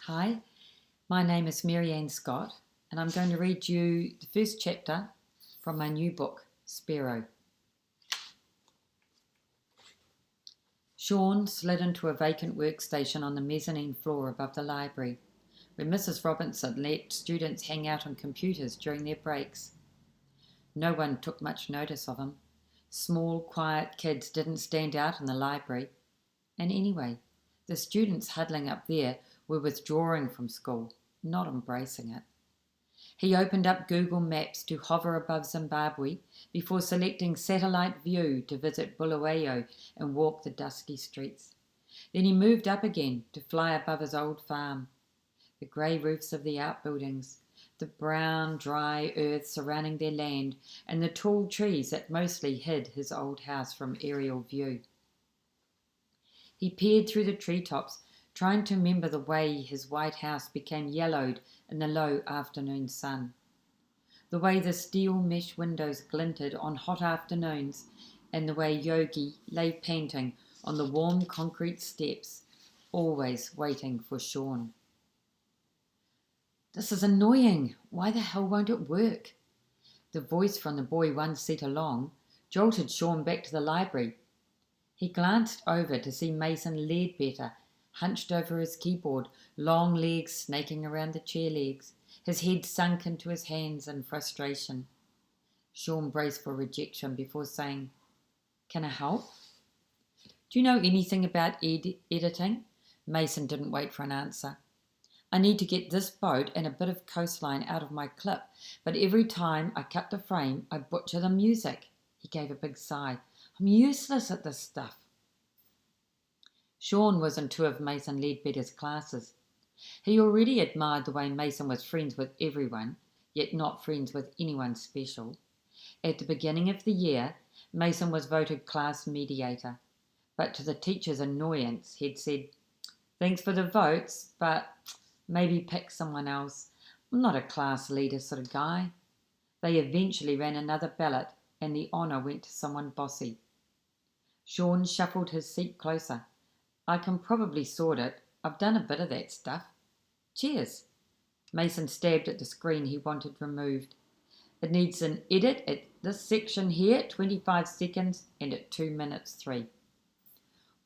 Hi, my name is Marianne Scott, and I'm going to read you the first chapter from my new book, Spearo. Sean slid into a vacant workstation on the mezzanine floor above the library, where Mrs. Robinson let students hang out on computers during their breaks. No one took much notice of him. Small, quiet kids didn't stand out in the library. And anyway, the students huddling up there were withdrawing from school, not embracing it. He opened up Google Maps to hover above Zimbabwe before selecting satellite view to visit Bulawayo and walk the dusky streets. Then he moved up again to fly above his old farm. The grey roofs of the outbuildings, the brown, dry earth surrounding their land, and the tall trees that mostly hid his old house from aerial view. He peered through the treetops, trying to remember the way his white house became yellowed in the low afternoon sun. The way the steel mesh windows glinted on hot afternoons, and the way Yogi lay panting on the warm concrete steps, always waiting for Sean. "This is annoying. Why the hell won't it work?" The voice from the boy one seat along jolted Sean back to the library. He glanced over to see Mason Leadbetter, hunched over his keyboard, long legs snaking around the chair legs, his head sunk into his hands in frustration. Sean braced for rejection before saying, "Can I help?" "Do you know anything about editing?" Mason didn't wait for an answer. "I need to get this boat and a bit of coastline out of my clip, but every time I cut the frame, I butcher the music." He gave a big sigh. "I'm useless at this stuff." Sean was in two of Mason Leadbetter's classes. He already admired the way Mason was friends with everyone, yet not friends with anyone special. At the beginning of the year, Mason was voted class mediator, but to the teacher's annoyance, he'd said, "Thanks for the votes, but maybe pick someone else. I'm not a class leader sort of guy." They eventually ran another ballot, and the honour went to someone bossy. Sean shuffled his seat closer. "I can probably sort it. I've done a bit of that stuff." "Cheers." Mason stabbed at the screen he wanted removed. "It needs an edit at this section here, 25 seconds, and at 2 minutes 3.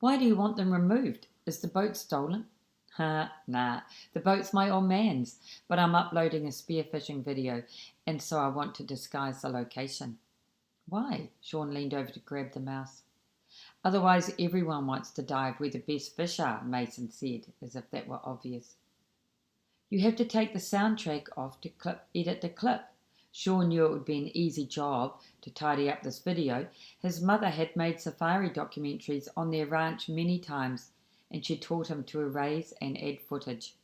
"Why do you want them removed? Is the boat stolen?" Nah, the boat's my old man's, but I'm uploading a spearfishing video, and so I want to disguise the location." "Why?" Sean leaned over to grab the mouse. "Otherwise everyone wants to dive where the best fish are," Mason said, as if that were obvious. "You have to take the soundtrack off to edit the clip." Sean knew it would be an easy job to tidy up this video. His mother had made safari documentaries on their ranch many times, and she taught him to erase and add footage.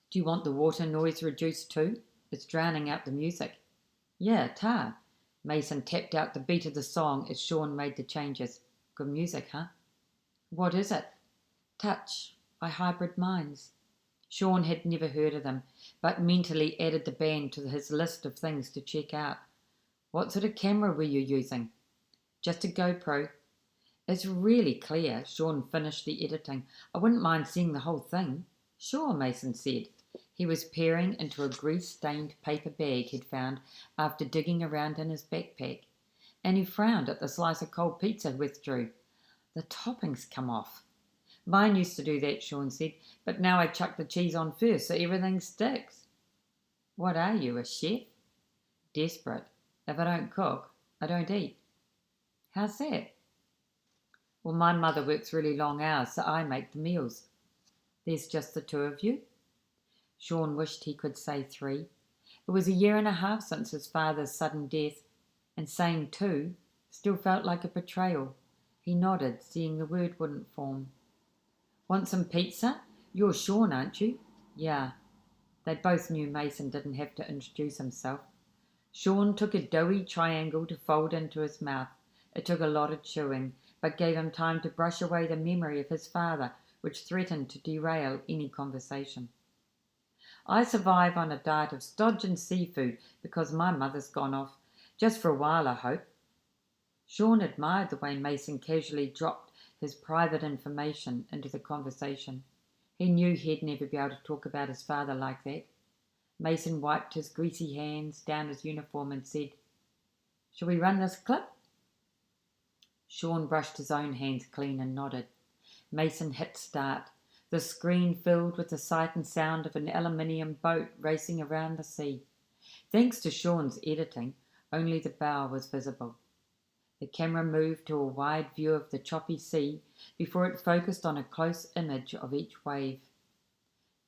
"Do you want the water noise reduced too? It's drowning out the music." "Yeah, ta." Mason tapped out the beat of the song as Sean made the changes. "Good music, huh?" "What is it?" "Touch by Hybrid Minds." Sean had never heard of them, but mentally added the band to his list of things to check out. "What sort of camera were you using?" "Just a GoPro." "It's really clear." Sean finished the editing. "I wouldn't mind seeing the whole thing." "Sure," Mason said. He was peering into a grease-stained paper bag he'd found after digging around in his backpack, and he frowned at the slice of cold pizza he withdrew. "The toppings come off." "Mine used to do that," Sean said, "but now I chuck the cheese on first so everything sticks." "What are you, a chef?" "Desperate. If I don't cook, I don't eat." "How's that?" "Well, my mother works really long hours, so I make the meals." "There's just the two of you?" Sean wished he could say 3. It was a year and a half since his father's sudden death, and saying 2 still felt like a betrayal. He nodded, seeing the word wouldn't form. "Want some pizza? You're Sean, aren't you?" "Yeah." They both knew Mason didn't have to introduce himself. Sean took a doughy triangle to fold into his mouth. It took a lot of chewing, but gave him time to brush away the memory of his father, which threatened to derail any conversation. "I survive on a diet of stodge and seafood because my mother's gone off. Just for a while, I hope." Sean admired the way Mason casually dropped his private information into the conversation. He knew he'd never be able to talk about his father like that. Mason wiped his greasy hands down his uniform and said, "Shall we run this clip?" Sean brushed his own hands clean and nodded. Mason hit start. The screen filled with the sight and sound of an aluminium boat racing around the sea. Thanks to Sean's editing, only the bow was visible. The camera moved to a wide view of the choppy sea before it focused on a close image of each wave.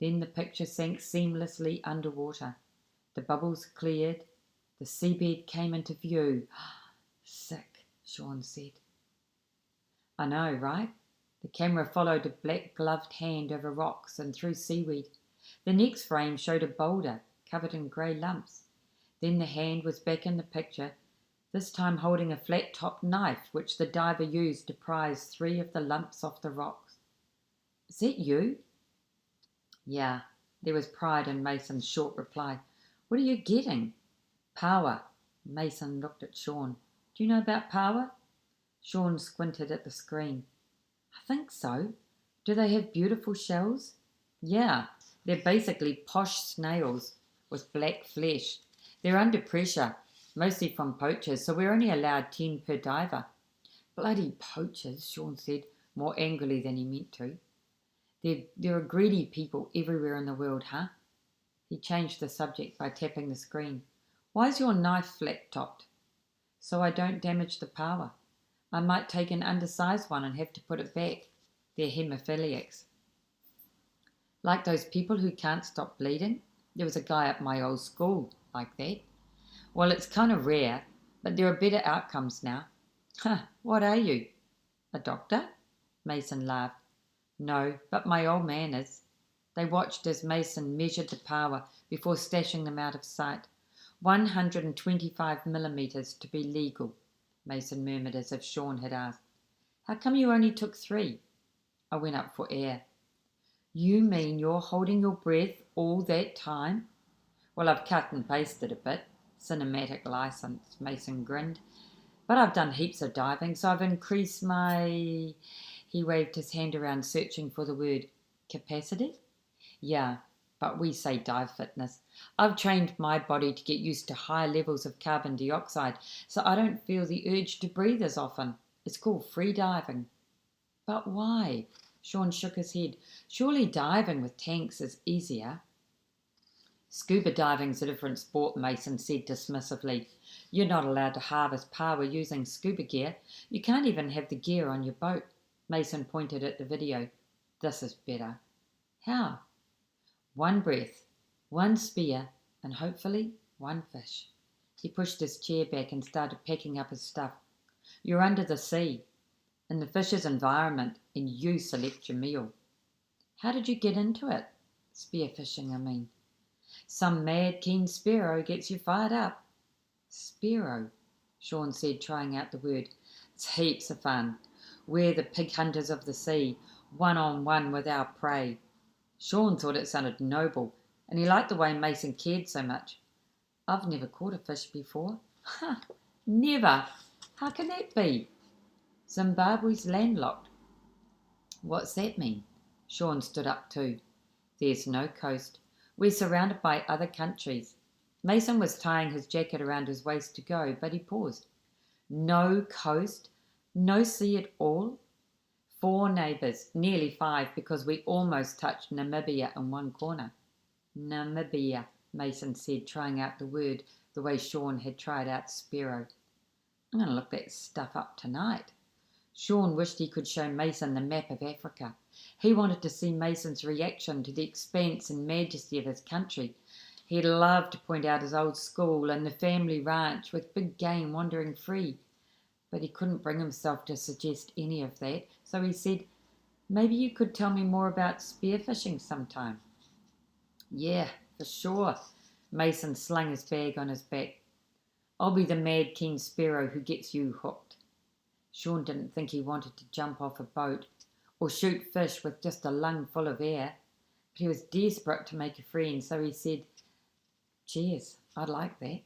Then the picture sank seamlessly underwater. The bubbles cleared. The seabed came into view. "Sick," Sean said. "I know, right?" The camera followed a black-gloved hand over rocks and through seaweed. The next frame showed a boulder covered in grey lumps. Then the hand was back in the picture, this time holding a flat-topped knife which the diver used to prise 3 of the lumps off the rocks. "Is that you?" "Yeah." There was pride in Mason's short reply. "What are you getting?" "Power." Mason looked at Sean. "Do you know about power?" Sean squinted at the screen. "I think so. Do they have beautiful shells?" "Yeah, they're basically posh snails with black flesh. They're under pressure, mostly from poachers, so we're only allowed 10 per diver." "Bloody poachers," Sean said, more angrily than he meant to. There are greedy people everywhere in the world, huh?" He changed the subject by tapping the screen. "Why is your knife flat-topped?" "So I don't damage the power. I might take an undersized one and have to put it back. They're hemophiliacs." "Like those people who can't stop bleeding? There was a guy at my old school like that." "Well, it's kind of rare, but there are better outcomes now." "Huh, what are you? A doctor?" Mason laughed. "No, but my old man is." They watched as Mason measured the power before stashing them out of sight. 125 millimetres to be legal, Mason murmured as if Sean had asked. "How come you only took 3? "I went up for air." "You mean you're holding your breath all that time?" "Well, I've cut and pasted a bit. Cinematic license," Mason grinned. "But I've done heaps of diving, so I've increased my—" He waved his hand around, searching for the word. "Capacity?" "Yeah, but we say dive fitness. I've trained my body to get used to high levels of carbon dioxide, so I don't feel the urge to breathe as often. It's called free diving." "But why?" Sean shook his head. "Surely diving with tanks is easier." "Scuba diving's a different sport," Mason said dismissively. "You're not allowed to harvest power using scuba gear. You can't even have the gear on your boat." Mason pointed at the video. "This is better." "How?" "1 breath, 1 spear, and hopefully 1 fish." He pushed his chair back and started packing up his stuff. "You're under the sea, in the fish's environment, and you select your meal." "How did you get into it?" "Spearfishing, I mean." "Some mad keen Spearo gets you fired up." "Spearo," Sean said, trying out the word. "It's heaps of fun. We're the pig hunters of the sea, 1-on-1 with our prey." Sean thought it sounded noble, and he liked the way Mason cared so much. "I've never caught a fish before." "Ha! Never? How can that be?" "Zimbabwe's landlocked." "What's that mean?" Sean stood up too. "There's no coast. We're surrounded by other countries." Mason was tying his jacket around his waist to go, but he paused. "No coast? No sea at all?" "4 neighbours, nearly 5, because we almost touched Namibia in one corner." "Namibia," Mason said, trying out the word the way Sean had tried out Spearo. "I'm going to look that stuff up tonight." Sean wished he could show Mason the map of Africa. He wanted to see Mason's reaction to the expanse and majesty of his country. He'd love to point out his old school and the family ranch with big game wandering free. But he couldn't bring himself to suggest any of that, so he said, "Maybe you could tell me more about spearfishing sometime." "Yeah, for sure." Mason slung his bag on his back. "I'll be the mad keen Spearo who gets you hooked." Sean didn't think he wanted to jump off a boat or shoot fish with just a lung full of air, but he was desperate to make a friend, so he said, "Cheers, I'd like that."